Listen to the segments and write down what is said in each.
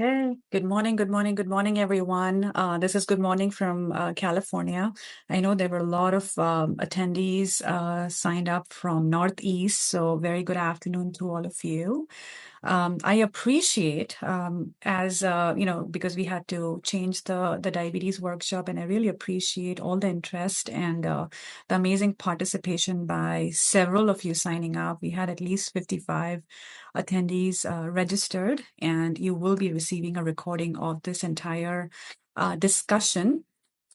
Okay. Good morning, good morning, good morning, everyone. This is Good Morning from California. I know there were a lot of attendees signed up from Northeast, so very good afternoon to all of you. I appreciate, as because we had to change the diabetes workshop, and I really appreciate all the interest and the amazing participation by several of you signing up. We had at least 55 attendees registered, and you will be receiving a recording of this entire discussion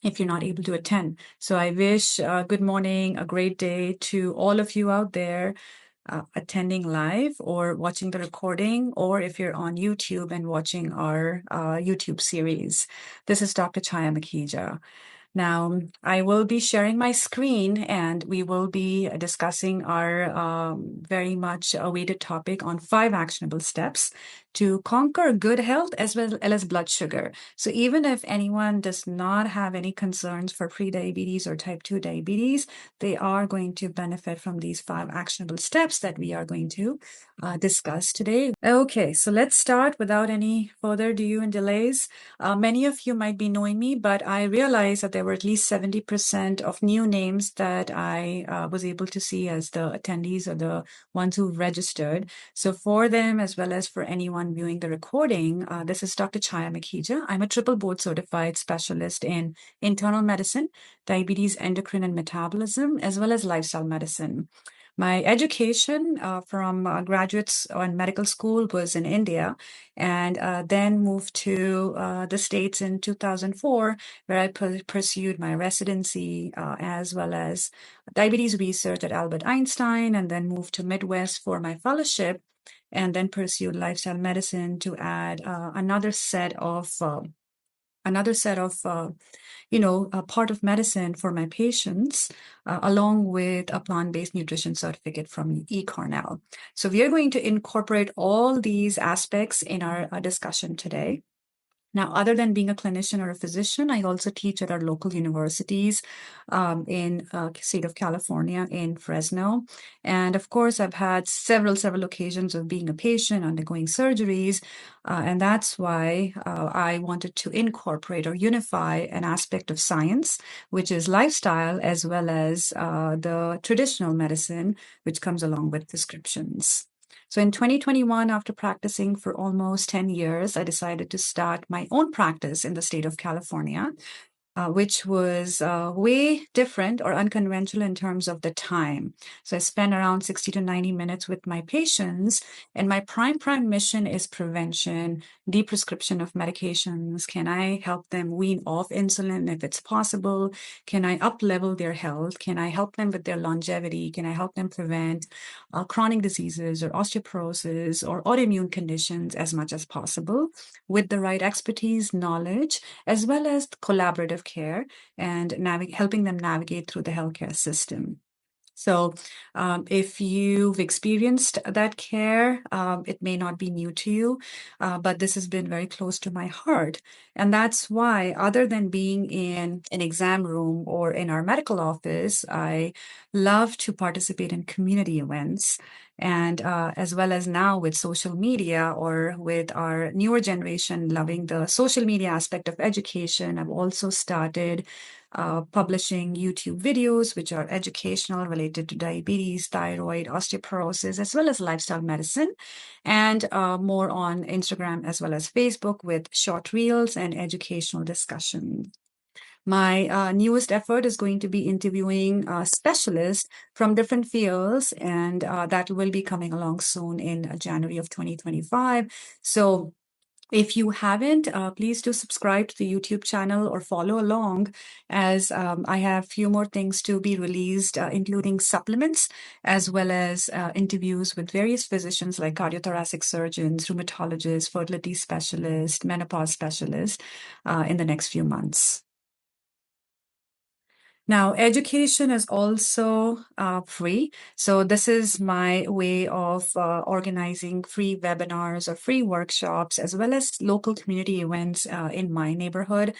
if you're not able to attend. So I wish good morning, a great day to all of you out there attending live or watching the recording, or if you're on YouTube and watching our YouTube series. This is Dr. Chhaya Makhija. Now, I will be sharing my screen and we will be discussing our very much awaited topic on 5 actionable steps to conquer good health as well as blood sugar. So even if anyone does not have any concerns for prediabetes or type 2 diabetes, they are going to benefit from these 5 actionable steps that we are going to discuss today. Okay, so let's start without any further ado and delays. Many of you might be knowing me, but I realized that there were at least 70% of new names that I was able to see as the attendees or the ones who registered. So for them, as well as for anyone viewing the recording, this is Dr. Chhaya Makhija. I'm a triple board certified specialist in internal medicine, diabetes, endocrine and metabolism, as well as lifestyle medicine. My education from graduates in medical school was in India, and then moved to the States in 2004, where I pursued my residency as well as diabetes research at Albert Einstein, and then moved to Midwest for my fellowship, and then pursued lifestyle medicine to add another set of a part of medicine for my patients, along with a plant-based nutrition certificate from eCornell. So we are going to incorporate all these aspects in our discussion today. Now, other than being a clinician or a physician, I also teach at our local universities in state of California in Fresno. And of course, I've had several occasions of being a patient, undergoing surgeries. And that's why I wanted to incorporate or unify an aspect of science, which is lifestyle, as well as the traditional medicine, which comes along with prescriptions. So in 2021, after practicing for almost 10 years, I decided to start my own practice in the state of California, which was way different or unconventional in terms of the time. So I spend around 60 to 90 minutes with my patients, and my prime mission is prevention, deprescription of medications. Can I help them wean off insulin if it's possible? Can I up-level their health? Can I help them with their longevity? Can I help them prevent chronic diseases or osteoporosis or autoimmune conditions as much as possible with the right expertise, knowledge, as well as collaborative care and helping them navigate through the healthcare system. So if you've experienced that care, it may not be new to you, but this has been very close to my heart. And that's why, other than being in an exam room or in our medical office, I love to participate in community events. And as well as now with social media, or with our newer generation loving the social media aspect of education, I've also started publishing YouTube videos, which are educational, related to diabetes, thyroid, osteoporosis, as well as lifestyle medicine, and more on Instagram as well as Facebook with short reels and educational discussions. My newest effort is going to be interviewing specialists from different fields, and that will be coming along soon in January of 2025. So if you haven't, please do subscribe to the YouTube channel or follow along, as I have a few more things to be released, including supplements, as well as interviews with various physicians like cardiothoracic surgeons, rheumatologists, fertility specialists, menopause specialists in the next few months. Now, education is also free. So this is my way of organizing free webinars or free workshops, as well as local community events in my neighborhood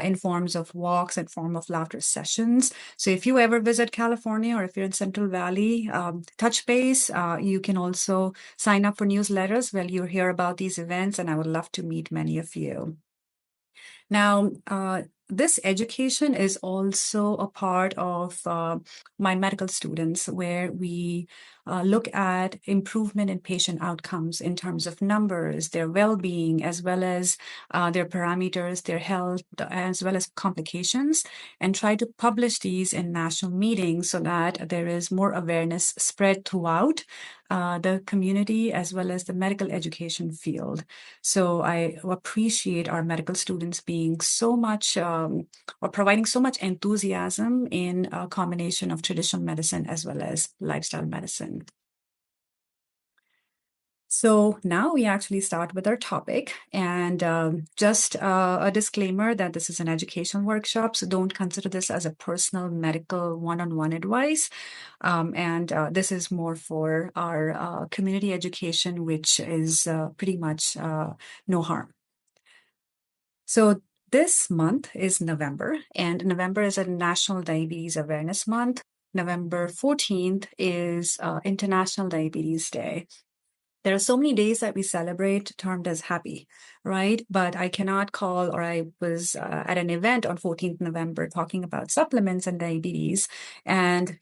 in forms of walks and form of laughter sessions. So if you ever visit California or if you're in Central Valley, touch base. You can also sign up for newsletters where you hear about these events, and I would love to meet many of you. Now, this education is also a part of my medical students, where we look at improvement in patient outcomes in terms of numbers, their well-being, as well as their parameters, their health, as well as complications, and try to publish these in national meetings so that there is more awareness spread throughout the community as well as the medical education field. So I appreciate our medical students being so much or providing so much enthusiasm in a combination of traditional medicine as well as lifestyle medicine. So now we actually start with our topic, and just a disclaimer that this is an education workshop, so don't consider this as a personal medical one-on-one advice. And this is more for our community education, which is pretty much no harm. So this month is November, and November is a National Diabetes Awareness Month. November 14th is International Diabetes Day. There are so many days that we celebrate termed as happy, right? But I cannot call, or I was at an event on 14th November talking about supplements and diabetes. And,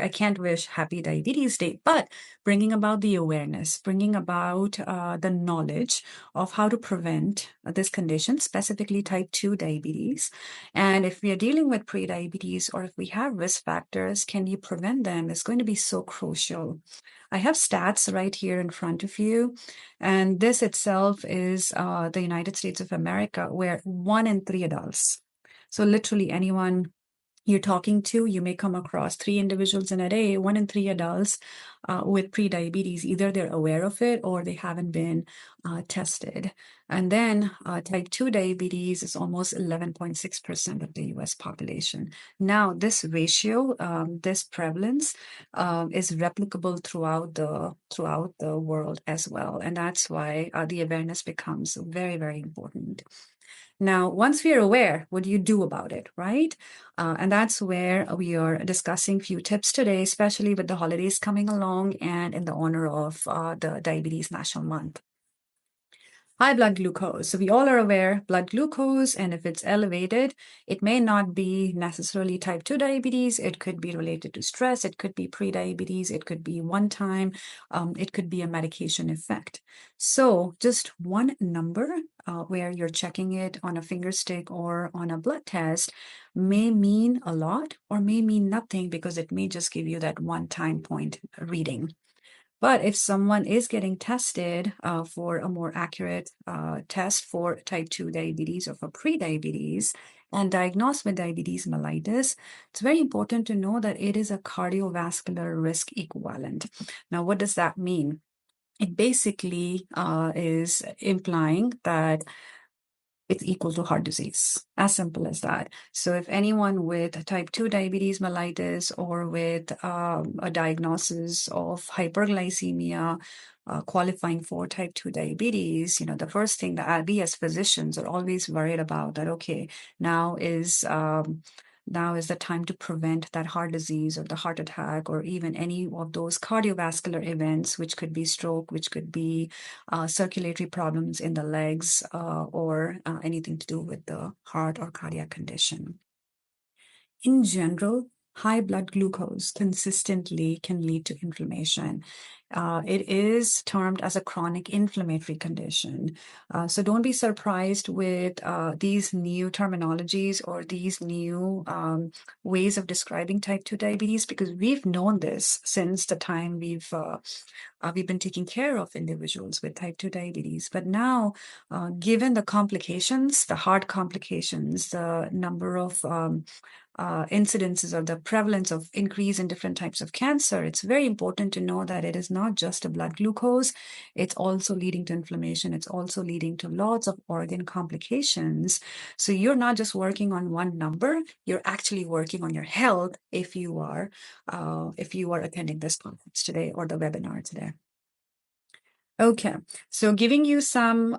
I can't wish happy diabetes day, but bringing about the awareness, bringing about the knowledge of how to prevent this condition, specifically type 2 diabetes. And if we are dealing with pre-diabetes, or if we have risk factors, can you prevent them is going to be so crucial. I have stats right here in front of you, and this itself is the United States of America, where 1 in 3 adults, so literally anyone you're talking to, you may come across 3 individuals in a day, 1 in 3 adults with pre-diabetes. Either they're aware of it or they haven't been tested. And then type 2 diabetes is almost 11.6% of the US population. Now, this ratio, this prevalence is replicable throughout the world as well. And that's why the awareness becomes very, very important. Now, once we are aware, what do you do about it, right? And that's where we are discussing a few tips today, especially with the holidays coming along and in the honor of the Diabetes National Month. High blood glucose. So we all are aware blood glucose, and if it's elevated, it may not be necessarily type 2 diabetes. It could be related to stress. It could be pre-diabetes. It could be one time. It could be a medication effect. So just one number where you're checking it on a finger stick or on a blood test may mean a lot or may mean nothing, because it may just give you that one time point reading. But if someone is getting tested for a more accurate test for type 2 diabetes or for pre-diabetes and diagnosed with diabetes mellitus, it's very important to know that it is a cardiovascular risk equivalent. Now, what does that mean? It basically is implying that it's equal to heart disease. As simple as that. So if anyone with type 2 diabetes mellitus or with a diagnosis of hyperglycemia qualifying for type 2 diabetes, the first thing that we as physicians are always worried about, that, okay, now is the time to prevent that heart disease or the heart attack or even any of those cardiovascular events, which could be stroke, which could be circulatory problems in the legs, or anything to do with the heart or cardiac condition. In general, high blood glucose consistently can lead to inflammation. It is termed as a chronic inflammatory condition. So don't be surprised with these new terminologies or these new ways of describing type 2 diabetes, because we've known this since the time we've been taking care of individuals with type 2 diabetes. But now, given the complications, the heart complications, the number of incidences or the prevalence of increase in different types of cancer, it's very important to know that it is not just a blood glucose. It's also leading to inflammation. It's also leading to lots of organ complications. So you're not just working on one number, you're actually working on your health if you are attending this conference today or the webinar today. Okay, so giving you some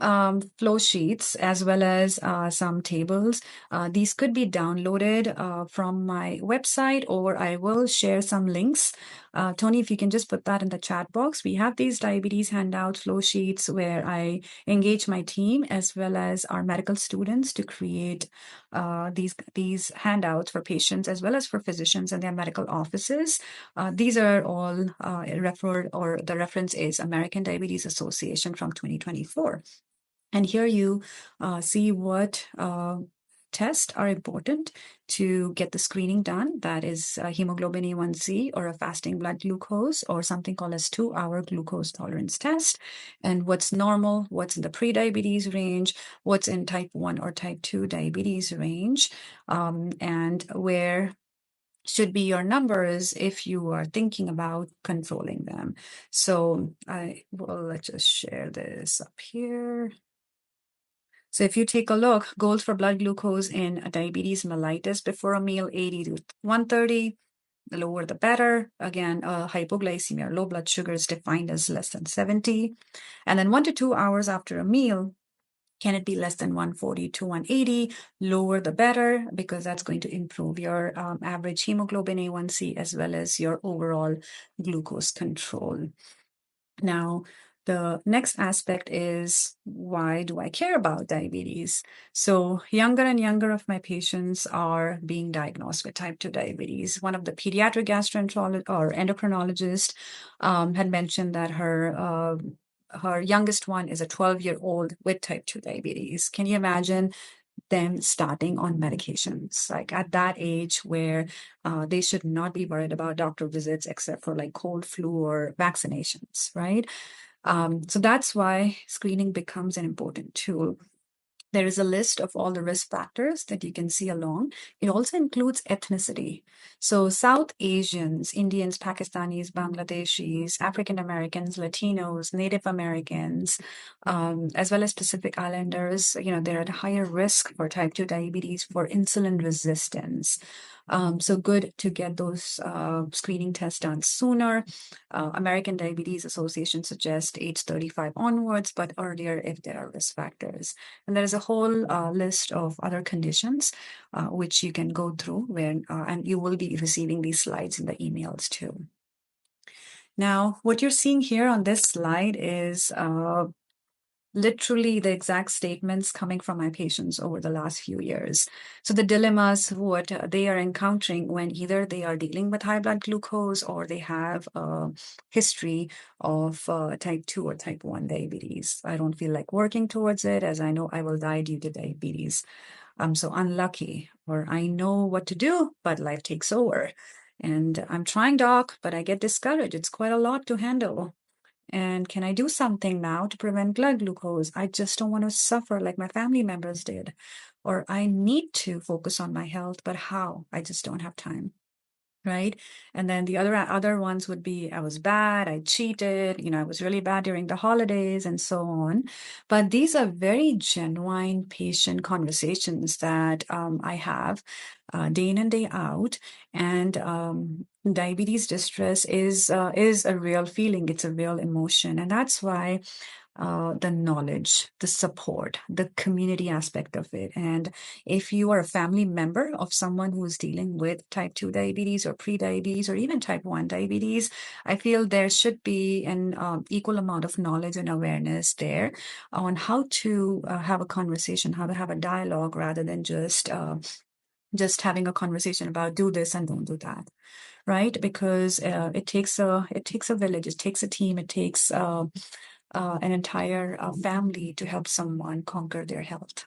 flow sheets as well as some tables. These could be downloaded from my website, or I will share some links. Tony, if you can just put that in the chat box. We have these diabetes handout flow sheets where I engage my team as well as our medical students to create these handouts for patients as well as for physicians and their medical offices. These are all referred, or the reference is American Diabetes Association from 2024. And here you see what tests are important to get the screening done. That is hemoglobin A1C, or a fasting blood glucose, or something called as 2-hour glucose tolerance test. And what's normal, what's in the pre-diabetes range, what's in type 1 or type 2 diabetes range, and where should be your numbers if you are thinking about controlling them. So let's just share this up here. So if you take a look, goals for blood glucose in diabetes mellitus before a meal, 80 to 130. The lower the better. Again, hypoglycemia, or low blood sugar, is defined as less than 70. And then 1 to 2 hours after a meal, can it be less than 140 to 180? Lower the better, because that's going to improve your average hemoglobin A1C as well as your overall glucose control. Now, the next aspect is, why do I care about diabetes? So younger and younger of my patients are being diagnosed with type 2 diabetes. One of the pediatric gastroenterologist or endocrinologist had mentioned that her youngest one is a 12-year-old with type 2 diabetes. Can you imagine them starting on medications like at that age, where they should not be worried about doctor visits except for like cold, flu, or vaccinations, right? So that's why screening becomes an important tool. There is a list of all the risk factors that you can see along. It also includes ethnicity. So South Asians, Indians, Pakistanis, Bangladeshis, African Americans, Latinos, Native Americans, as well as Pacific Islanders, they're at a higher risk for type 2 diabetes, for insulin resistance. So good to get those screening tests done sooner. American Diabetes Association suggests age 35 onwards, but earlier if there are risk factors. And there is a whole list of other conditions which you can go through, and you will be receiving these slides in the emails too. Now, what you're seeing here on this slide is literally the exact statements coming from my patients over the last few years. So the dilemmas, what they are encountering when either they are dealing with high blood glucose or they have a history of type 2 or type 1 diabetes. I don't feel like working towards it, as I know I will die due to diabetes. I'm so unlucky, or I know what to do, but life takes over. And I'm trying, doc, but I get discouraged. It's quite a lot to handle. And can I do something now to prevent blood glucose? I just don't want to suffer like my family members did. Or I need to focus on my health, but how? I just don't have time. Right. And then the other ones would be, I was bad, I cheated, I was really bad during the holidays and so on. But these are very genuine patient conversations that I have day in and day out. And diabetes distress is a real feeling. It's a real emotion. And that's why the knowledge, the support, the community aspect of it. And if you are a family member of someone who is dealing with type 2 diabetes or pre-diabetes or even type 1 diabetes, I feel there should be an equal amount of knowledge and awareness there on how to have a conversation, how to have a dialogue, rather than just having a conversation about do this and don't do that. Right? Because it takes a village, it takes a team, it takes an entire family to help someone conquer their health.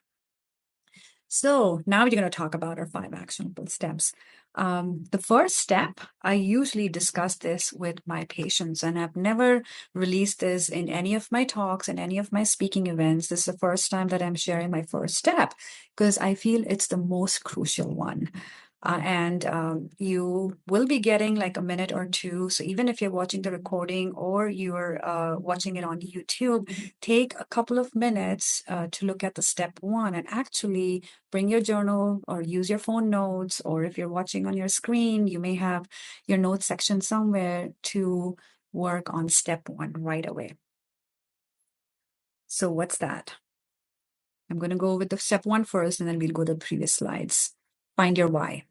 So now we're going to talk about our 5 actionable steps. The first step, I usually discuss this with my patients, and I've never released this in any of my talks and any of my speaking events. This is the first time that I'm sharing my first step, because I feel it's the most crucial one. And you will be getting like a minute or two. So even if you're watching the recording or you're watching it on YouTube, take a couple of minutes to look at the step one and actually bring your journal or use your phone notes. Or if you're watching on your screen, you may have your notes section somewhere to work on step one right away. So what's that? I'm going to go with the step one first, and then we'll go to the previous slides. Find your why.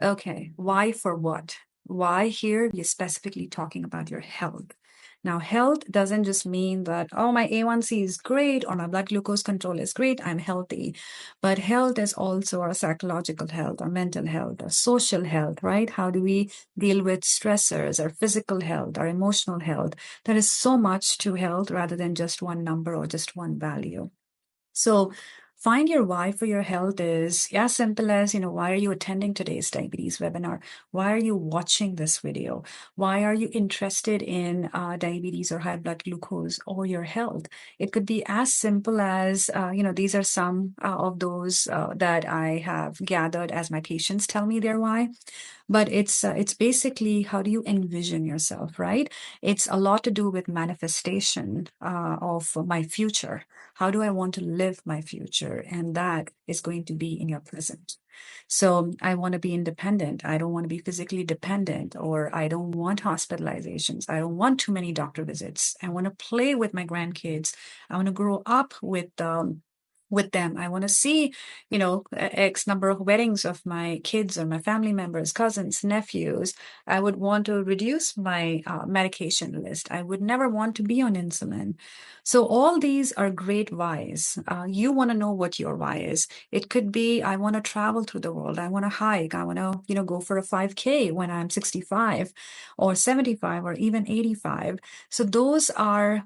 Okay, why for what? Why here? We're specifically talking about your health. Now, health doesn't just mean that, oh, my A1C is great or my blood glucose control is great, I'm healthy. But health is also our psychological health, our mental health, our social health, right? How do we deal with stressors, our physical health, our emotional health? There is so much to health rather than just one number or just one value. So find your why for your health is as simple as, why are you attending today's diabetes webinar? Why are you watching this video? Why are you interested in diabetes or high blood glucose or your health? It could be as simple as, these are some of those that I have gathered as my patients tell me their why. But it's basically how do you envision yourself, right? It's a lot to do with manifestation of my future. How do I want to live my future? And that is going to be in your present. So I want to be independent. I don't want to be physically dependent, or I don't want hospitalizations. I don't want too many doctor visits. I want to play with my grandkids. I want to grow up with them. I want to see, X number of weddings of my kids or my family members, cousins, nephews. I would want to reduce my medication list. I would never want to be on insulin. So all these are great whys. You want to know what your why is. It could be, I want to travel through the world. I want to hike. I want to, go for a 5K when I'm 65 or 75 or even 85. So those are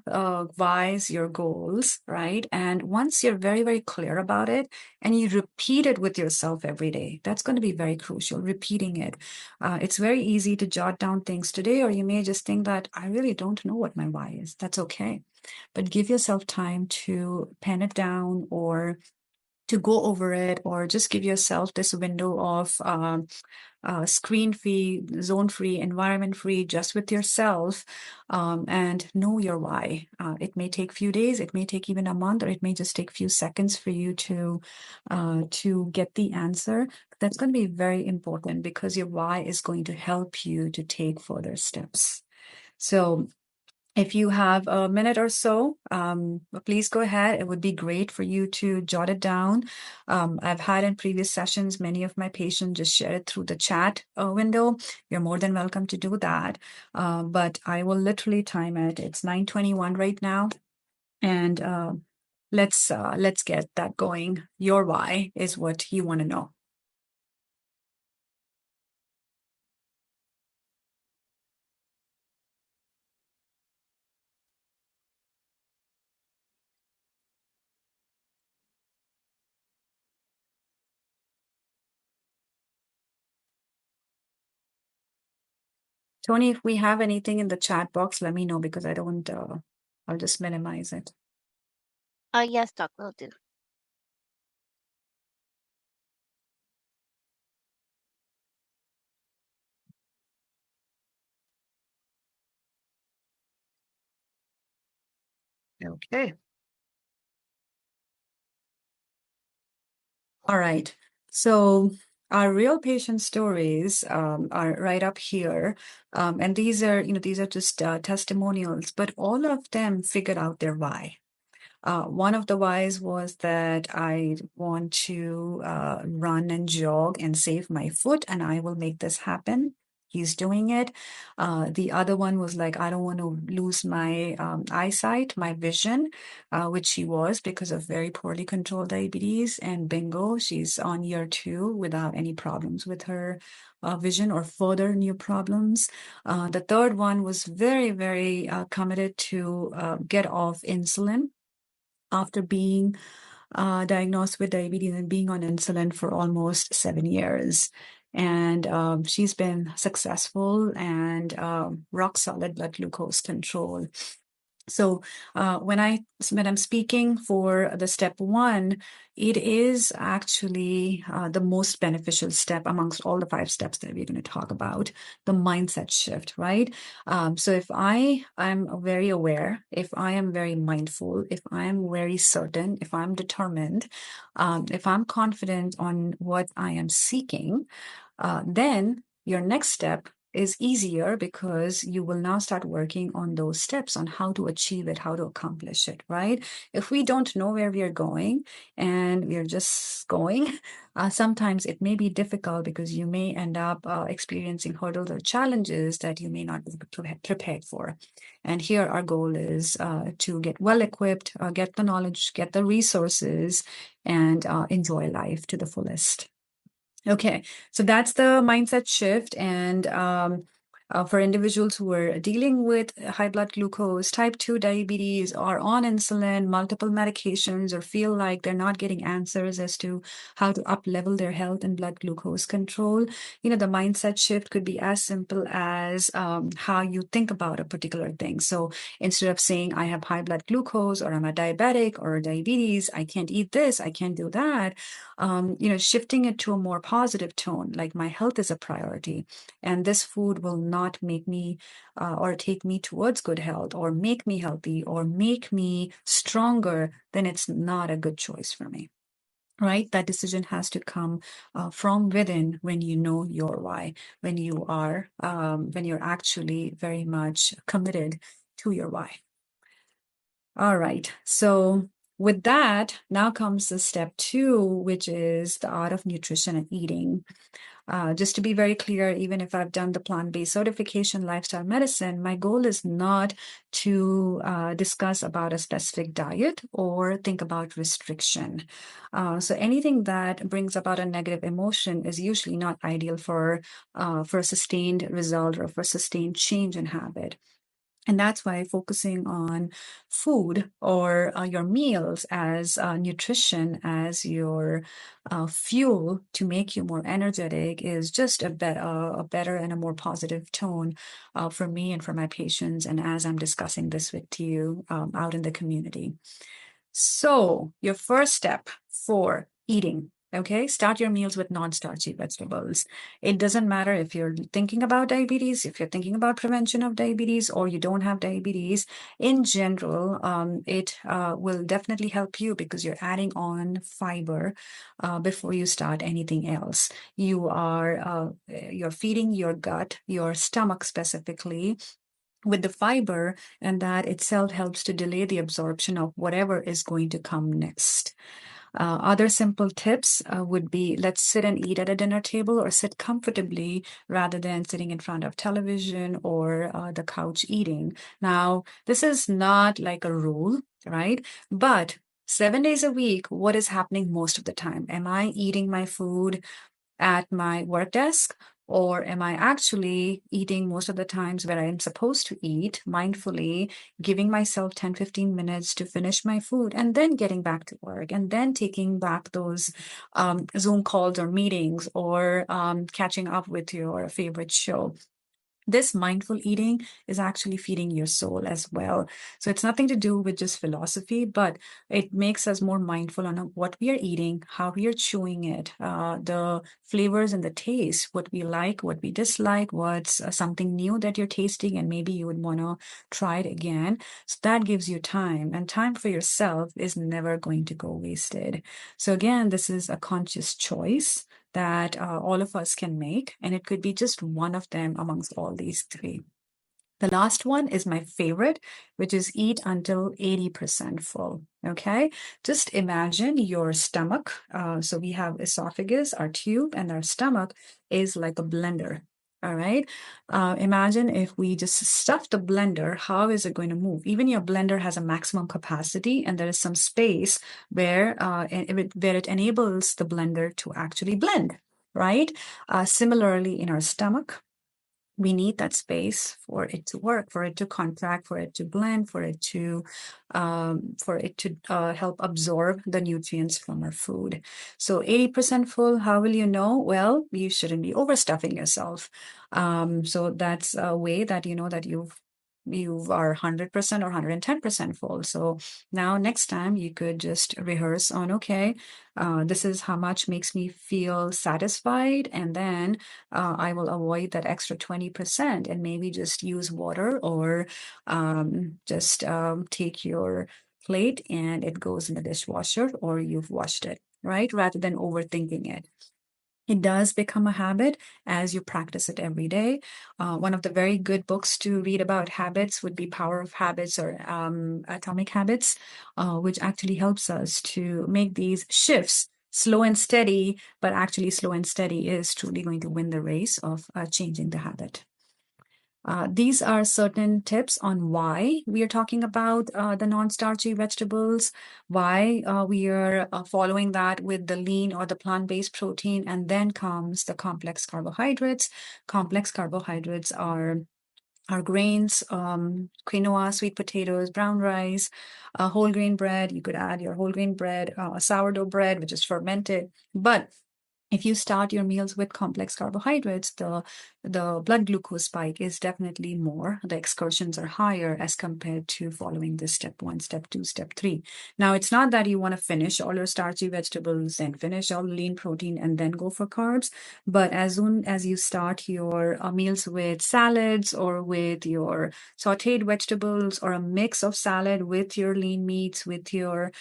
whys, your goals, right? And once you're very, very clear about it and you repeat it with yourself every day, that's going to be very crucial, repeating it. It's very easy to jot down things today, or you may just think that I really don't know what my why is. That's okay. But give yourself time to pen it down or to go over it, or just give yourself this window of screen-free, zone-free, environment-free, just with yourself, and know your why. It may take a few days, it may take even a month, or it may just take a few seconds for you to get the answer. That's going to be very important because your why is going to help you to take further steps. So if you have a minute or so, please go ahead. It would be great for you to jot it down. I've had in previous sessions, many of my patients just share it through the chat window. You're more than welcome to do that. But I will literally time it. It's 9:21 right now. And let's get that going. Your why is what you want to know. Tony, if we have anything in the chat box, let me know because I don't, I'll just minimize it. Yes, Doc, will do. Okay. All right. So our real patient stories are right up here. And these are just testimonials, but all of them figured out their why. One of the whys was that I want to run and jog and save my foot, and I will make this happen. He's doing it. The other one was like, I don't want to lose my eyesight, my vision, which she was because of very poorly controlled diabetes. And bingo, she's on year 2 without any problems with her vision or further new problems. The third one was very, very committed to get off insulin after being diagnosed with diabetes and being on insulin for almost 7 years. And she's been successful and rock solid blood glucose control. So when I'm speaking for the step one, it is actually the most beneficial step amongst all the 5 steps that we're going to talk about, the mindset shift, right? So if I am very aware, if I am very mindful, if I am very certain, if I'm determined, if I'm confident on what I am seeking, then your next step is easier because you will now start working on those steps on how to achieve it, how to accomplish it, right? If we don't know where we are going and we're just going, sometimes it may be difficult because you may end up experiencing hurdles or challenges that you may not be prepared for. And here our goal is to get well equipped, get the knowledge, get the resources, and enjoy life to the fullest. Okay, so that's the mindset shift. And for individuals who are dealing with high blood glucose, type 2 diabetes, or on insulin, multiple medications, or feel like they're not getting answers as to how to up level their health and blood glucose control, the mindset shift could be as simple as how you think about a particular thing. So instead of saying, I have high blood glucose, or I'm a diabetic, or diabetes, I can't eat this, I can't do that, shifting it to a more positive tone, like my health is a priority, and this food will not make me or take me towards good health, or make me healthy, or make me stronger, then it's not a good choice for me. Right? That decision has to come from within when you know your why, when you're actually very much committed to your why. All right. So with that, now comes the step 2, which is the art of nutrition and eating. Just to be very clear, even if I've done the plant-based certification, lifestyle medicine, my goal is not to discuss about a specific diet or think about restriction. So anything that brings about a negative emotion is usually not ideal for a sustained result or for sustained change in habit. And that's why focusing on food or your meals as nutrition, as your fuel to make you more energetic is just a better and a more positive tone for me and for my patients. And as I'm discussing this with you out in the community. So your first step for eating, okay, start your meals with non-starchy vegetables. It doesn't matter if you're thinking about diabetes, if you're thinking about prevention of diabetes, or you don't have diabetes. In general, it will definitely help you because you're adding on fiber before you start anything else. You're feeding your gut, your stomach specifically, with the fiber, and that itself helps to delay the absorption of whatever is going to come next. Other simple tips would be, let's sit and eat at a dinner table or sit comfortably rather than sitting in front of television or the couch eating. Now, this is not like a rule, right? But 7 days a week, what is happening most of the time? Am I eating my food at my work desk? Or am I actually eating most of the times where I'm supposed to eat mindfully, giving myself 10, 15 minutes to finish my food and then getting back to work and then taking back those Zoom calls or meetings or catching up with your favorite show? This mindful eating is actually feeding your soul as well. So it's nothing to do with just philosophy, but it makes us more mindful on what we are eating, how we are chewing it, the flavors and the taste, what we like, what we dislike, what's something new that you're tasting, and maybe you would want to try it again. So that gives you time, and time for yourself is never going to go wasted. So again, this is a conscious choice that all of us can make, and it could be just one of them amongst all these 3. The last one is my favorite, which is eat until 80% full. Okay, just imagine your stomach. So we have esophagus, our tube, and our stomach is like a blender. All right. Imagine if we just stuff the blender, how is it going to move? Even your blender has a maximum capacity, and there is some space where it enables the blender to actually blend, right? Similarly, in our stomach, we need that space for it to work, for it to contract, for it to blend, for it to help absorb the nutrients from our food. So 80% full, how will you know? Well, you shouldn't be overstuffing yourself. So that's a way that you know that you've you are 100% or 110% full. So now next time you could just rehearse on, okay, this is how much makes me feel satisfied. And then I will avoid that extra 20% and maybe just use water or just take your plate and it goes in the dishwasher or you've washed it, right? Rather than overthinking it. It does become a habit as you practice it every day. One of the very good books to read about habits would be Power of Habits or Atomic Habits, which actually helps us to make these shifts slow and steady, but actually slow and steady is truly going to win the race of changing the habit. These are certain tips on why we are talking about the non-starchy vegetables, why we are following that with the lean or the plant-based protein, and then comes the complex carbohydrates. Complex carbohydrates are our grains, quinoa, sweet potatoes, brown rice, whole grain bread. You could add your whole grain bread, sourdough bread, which is fermented. But if you start your meals with complex carbohydrates, the blood glucose spike is definitely more. The excursions are higher as compared to following this step 1, step 2, step 3. Now, it's not that you want to finish all your starchy vegetables and finish all lean protein and then go for carbs. But as soon as you start your meals with salads or with your sauteed vegetables or a mix of salad with your lean meats, with your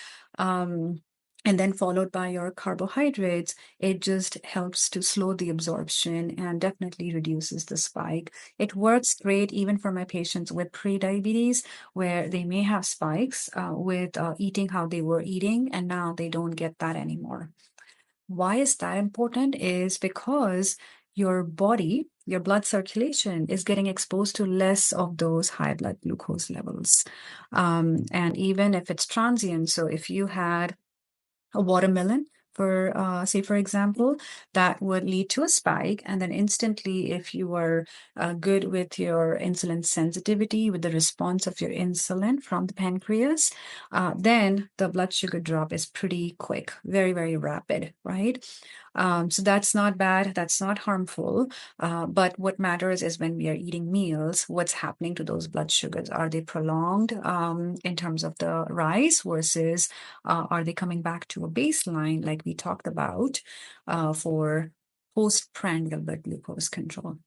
and then followed by your carbohydrates, it just helps to slow the absorption and definitely reduces the spike. It works great even for my patients with pre-diabetes, where they may have spikes with eating how they were eating, and now they don't get that anymore. Why is that important? Is because your body, your blood circulation is getting exposed to less of those high blood glucose levels. And even if it's transient, so if you had a watermelon, for say for example, that would lead to a spike, and then instantly, if you are good with your insulin sensitivity, with the response of your insulin from the pancreas, then the blood sugar drop is pretty quick, very, very rapid, right? So that's not bad, that's not harmful. But what matters is when we are eating meals, what's happening to those blood sugars? Are they prolonged in terms of the rise versus are they coming back to a baseline like we talked about for postprandial blood glucose control?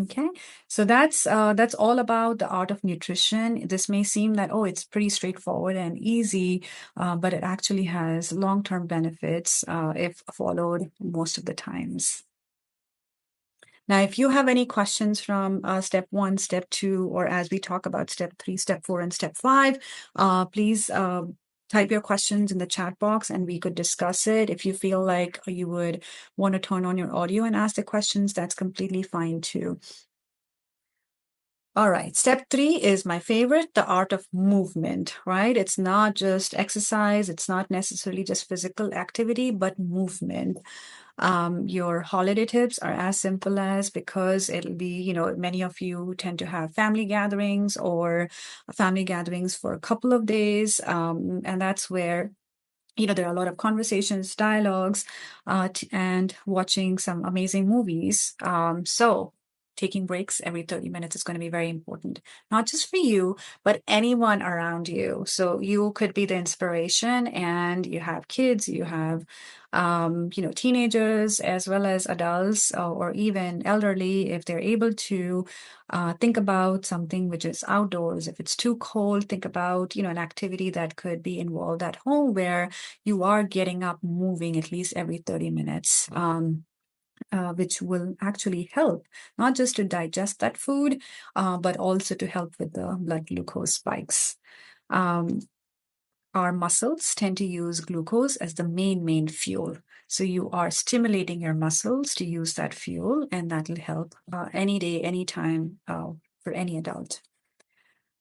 Okay, so that's all about the art of nutrition. This may seem that, oh, it's pretty straightforward and easy, but it actually has long-term benefits if followed most of the times. Now, if you have any questions from step 1, step 2, or as we talk about step 3, step 4, and step 5, please type your questions in the chat box and we could discuss it. If you feel like you would want to turn on your audio and ask the questions, that's completely fine too. All right, step 3 is my favorite, the art of movement, right? It's not just exercise, it's not necessarily just physical activity, but movement. Your holiday tips are as simple as, because it'll be, many of you tend to have family gatherings or family gatherings for a couple of days. And that's where there are a lot of conversations, dialogues, and watching some amazing movies. So taking breaks every 30 minutes is going to be very important, not just for you, but anyone around you. So you could be the inspiration, and you have kids, you have, teenagers as well as adults or even elderly, if they're able to think about something which is outdoors. If it's too cold, think about, an activity that could be involved at home where you are getting up, moving at least every 30 minutes, which will actually help not just to digest that food, but also to help with the blood glucose spikes. Our muscles tend to use glucose as the main fuel. So you are stimulating your muscles to use that fuel, and that will help any day, anytime for any adult.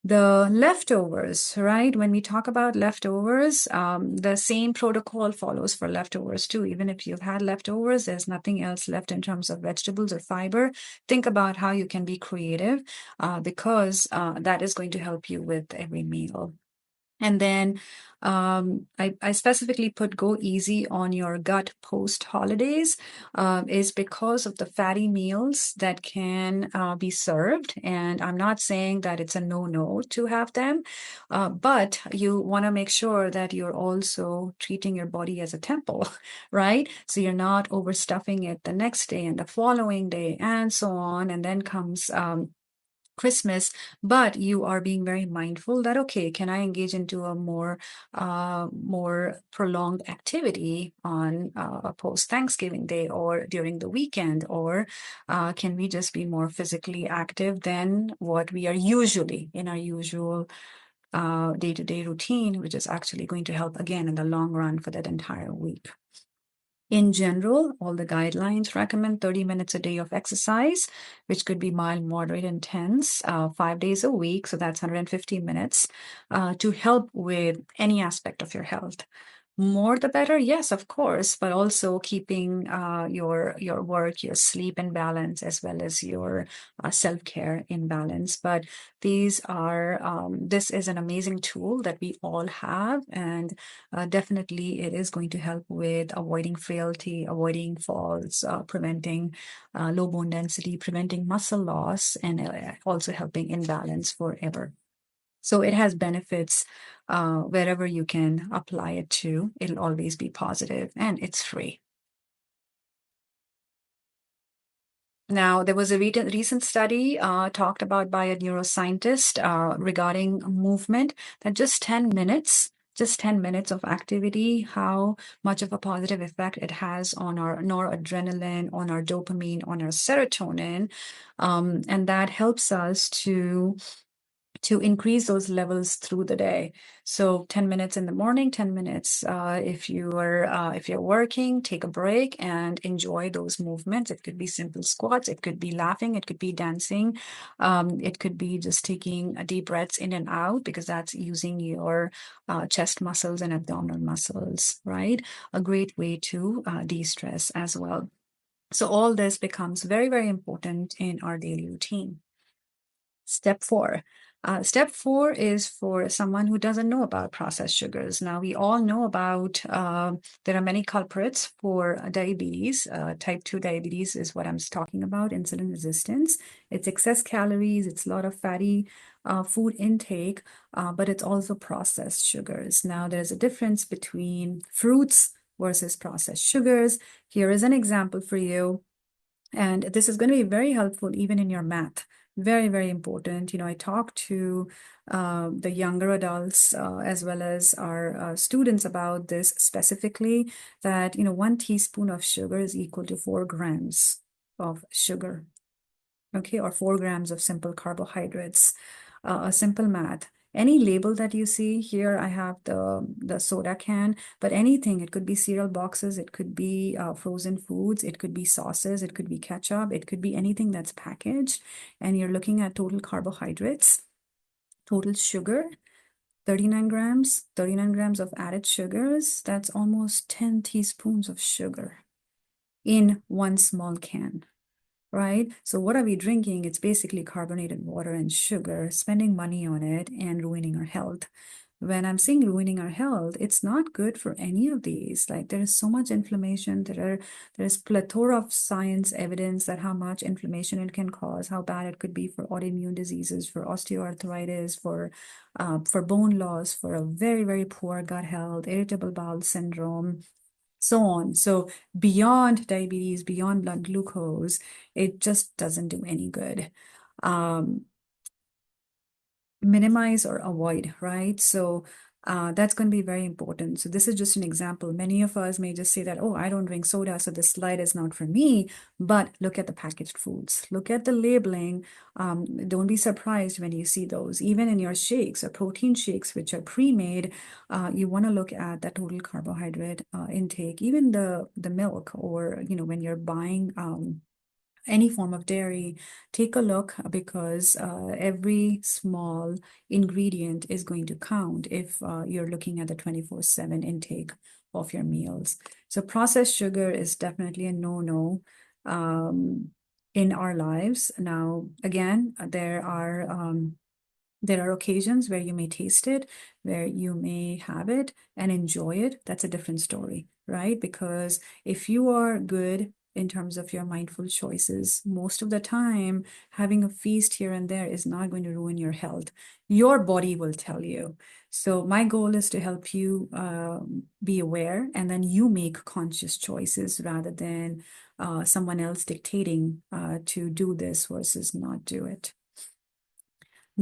The leftovers, right? When we talk about leftovers, the same protocol follows for leftovers too. Even if you've had leftovers, there's nothing else left in terms of vegetables or fiber. Think about how you can be creative because that is going to help you with every meal. And then I specifically put go easy on your gut post holidays is because of the fatty meals that can be served. And I'm not saying that it's a no-no to have them, but you want to make sure that you're also treating your body as a temple, right? So you're not overstuffing it the next day and the following day and so on. And then comes Christmas, but you are being very mindful that, okay, can I engage into a more prolonged activity on a post Thanksgiving day or during the weekend, or can we just be more physically active than what we are usually in our usual day-to-day routine, which is actually going to help again in the long run for that entire week. In general, all the guidelines recommend 30 minutes a day of exercise, which could be mild, moderate, intense, 5 days a week. So that's 150 minutes to help with any aspect of your health. More the better, yes, of course, but also keeping your work, your sleep in balance, as well as your self-care in balance. But this is an amazing tool that we all have, and definitely it is going to help with avoiding frailty, avoiding falls, preventing low bone density, preventing muscle loss, and also helping in balance forever. So it has benefits wherever you can apply it to. It'll always be positive, and it's free. Now, there was a recent study talked about by a neuroscientist regarding movement, that just 10 minutes of activity, how much of a positive effect it has on our noradrenaline, on our dopamine, on our serotonin. And that helps us to increase those levels through the day. So 10 minutes in the morning, 10 minutes if you're working, take a break and enjoy those movements. It could be simple squats, it could be laughing, it could be dancing, it could be just taking deep breaths in and out, because that's using your chest muscles and abdominal muscles, right? A great way to de-stress as well. So all this becomes very, very important in our daily routine. Step four. Step four is for someone who doesn't know about processed sugars. Now, we all know about there are many culprits for diabetes. Type 2 diabetes is what I'm talking about, insulin resistance. It's excess calories, it's a lot of fatty food intake, but it's also processed sugars. Now, there's a difference between fruits versus processed sugars. Here is an example for you. And this is going to be very helpful even in your math. Very, very important. I talk to the younger adults as well as our students about this specifically, that, 1 teaspoon of sugar is equal to 4 grams of sugar, okay, or 4 grams of simple carbohydrates. A simple math. Any label that you see here, I have the soda can, but anything, it could be cereal boxes, it could be frozen foods, it could be sauces, it could be ketchup, it could be anything that's packaged, and you're looking at total carbohydrates, total sugar, 39 grams of added sugars. That's almost 10 teaspoons of sugar in one small can. Right? So what are we drinking? It's basically carbonated water and sugar, spending money on it and ruining our health. When I'm saying ruining our health, it's not good for any of these. Like, there is so much inflammation. There's plethora of science evidence that how much inflammation it can cause, how bad it could be for autoimmune diseases, for osteoarthritis, for bone loss, for a very, very poor gut health, irritable bowel syndrome, so on. So beyond diabetes, beyond blood glucose, it just doesn't do any good. Um, Minimize or avoid, right? So that's going to be very important. So this is just an example. Many of us may just say that, oh, I don't drink soda, so this slide is not for me. But look at the packaged foods. Look at the labeling. Don't be surprised when you see those. Even in your shakes or protein shakes, which are pre-made, you want to look at the total carbohydrate intake. Even the milk, or when you're buying any form of dairy, take a look, because every small ingredient is going to count if you're looking at the 24/7 intake of your meals. So processed sugar is definitely a no-no in our lives. Now, again, there are There are occasions where you may taste it, where you may have it and enjoy it. That's a different story, right? Because if you are good in terms of your mindful choices, most of the time, having a feast here and there is not going to ruin your health. Your body will tell you. So, my goal is to help you be aware, and then you make conscious choices rather than someone else dictating to do this versus not do it.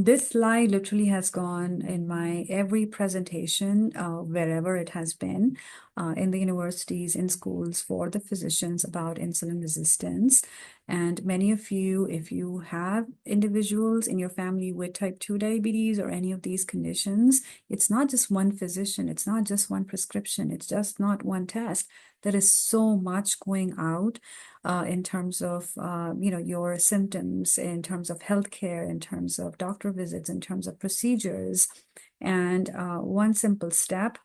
This slide literally has gone in my every presentation, wherever it has been, in the universities, in schools, for the physicians about insulin resistance. And many of you, if you have individuals in your family with type 2 diabetes or any of these conditions, it's not just one physician, it's not just one prescription, it's just not one test. There is so much going out in terms of your symptoms, in terms of healthcare, in terms of doctor visits, in terms of procedures. And one simple step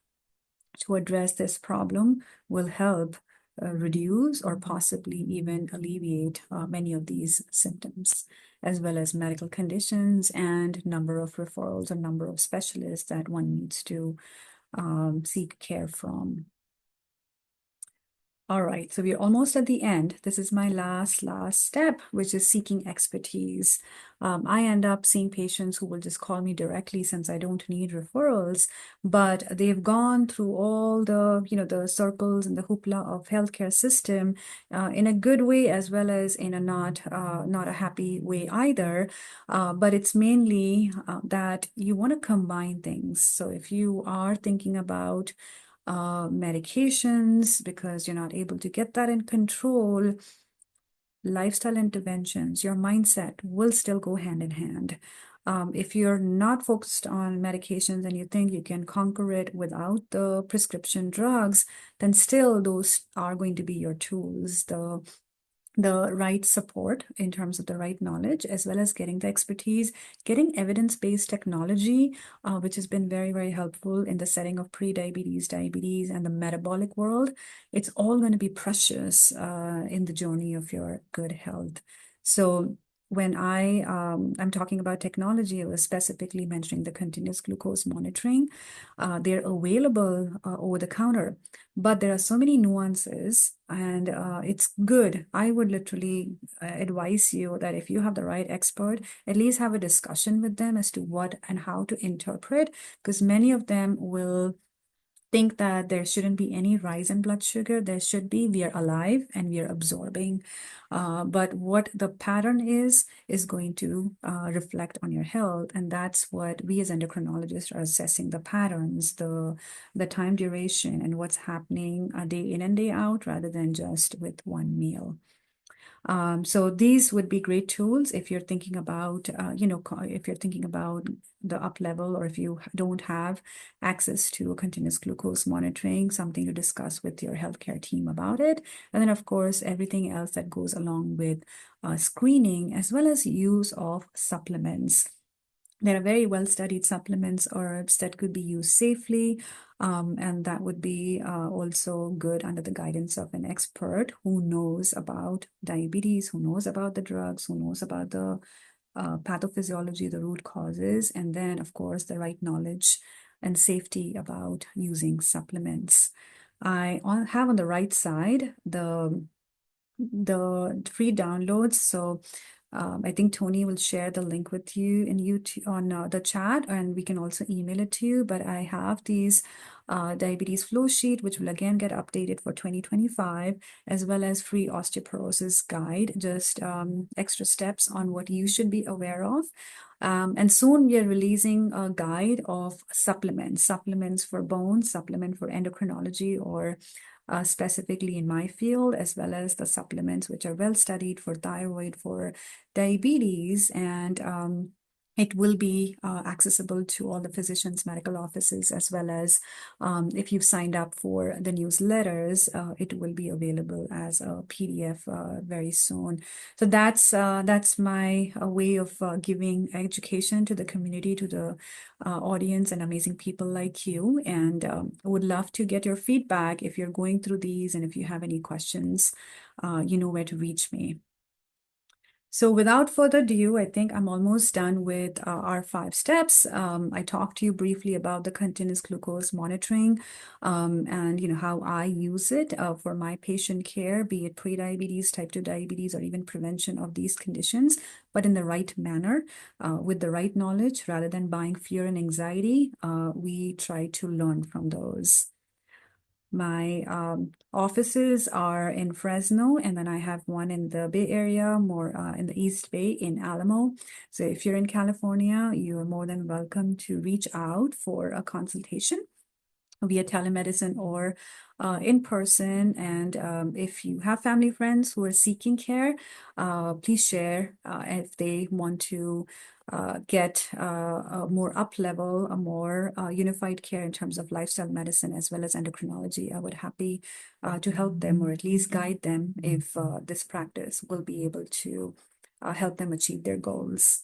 to address this problem will help reduce or possibly even alleviate many of these symptoms, as well as medical conditions and number of referrals or number of specialists that one needs to seek care from. All right, so we're almost at the end. This is my last step, which is seeking expertise. I end up seeing patients who will just call me directly since I don't need referrals, but they've gone through all the circles and the hoopla of healthcare system in a good way as well as in a not a happy way either. But it's mainly that you want to combine things. So if you are thinking about medications because you're not able to get that in control, lifestyle interventions, your mindset will still go hand in hand. If you're not focused on medications and you think you can conquer it without the prescription drugs, then still those are going to be your tools. The right support in terms of the right knowledge, as well as getting the expertise, getting evidence-based technology, which has been very, very helpful in the setting of pre-diabetes, diabetes, and the metabolic world. It's all going to be precious in the journey of your good health. So when I'm talking about technology, I was specifically mentioning the continuous glucose monitoring. They're available over the counter, but there are so many nuances, and it's good. I would literally advise you that if you have the right expert, at least have a discussion with them as to what and how to interpret, because many of them will think that there shouldn't be any rise in blood sugar. There should be. We are alive and we are absorbing. But what the pattern is going to reflect on your health. And that's what we as endocrinologists are assessing: the patterns, the time duration, and what's happening day in and day out rather than just with one meal. So these would be great tools if you're thinking about, if you're thinking about the up level, or if you don't have access to continuous glucose monitoring, something to discuss with your healthcare team about it. And then, of course, everything else that goes along with screening, as well as use of supplements. There are very well-studied supplements, herbs that could be used safely, and that would be also good under the guidance of an expert who knows about diabetes, who knows about the drugs, who knows about the pathophysiology, the root causes, and then, of course, the right knowledge and safety about using supplements. I have on the right side the free downloads. So I think Tony will share the link with you in YouTube on the chat, and we can also email it to you. But I have these diabetes flow sheet, which will again get updated for 2025, as well as free osteoporosis guide, just extra steps on what you should be aware of. And soon we are releasing a guide of supplements for bones, supplement for endocrinology, or specifically in my field, as well as the supplements which are well studied for thyroid, for diabetes, and it will be accessible to all the physicians' medical offices, as well as if you've signed up for the newsletters, it will be available as a PDF very soon. So that's my way of giving education to the community, to the audience, and amazing people like you. And would love to get your feedback if you're going through these, and if you have any questions, you know where to reach me. So without further ado, I think I'm almost done with our 5 steps. I talked to you briefly about the continuous glucose monitoring, and how I use it for my patient care, be it pre-diabetes, type 2 diabetes, or even prevention of these conditions, but in the right manner, with the right knowledge, rather than buying fear and anxiety. We try to learn from those. My offices are in Fresno, and then I have one in the Bay Area, more in the East Bay in Alamo. So if you're in California, you're more than welcome to reach out for a consultation via telemedicine or in person. And if you have family friends who are seeking care, please share if they want to get a more up level, a more unified care in terms of lifestyle medicine as well as endocrinology. I would happy to help them or at least guide them if this practice will be able to help them achieve their goals.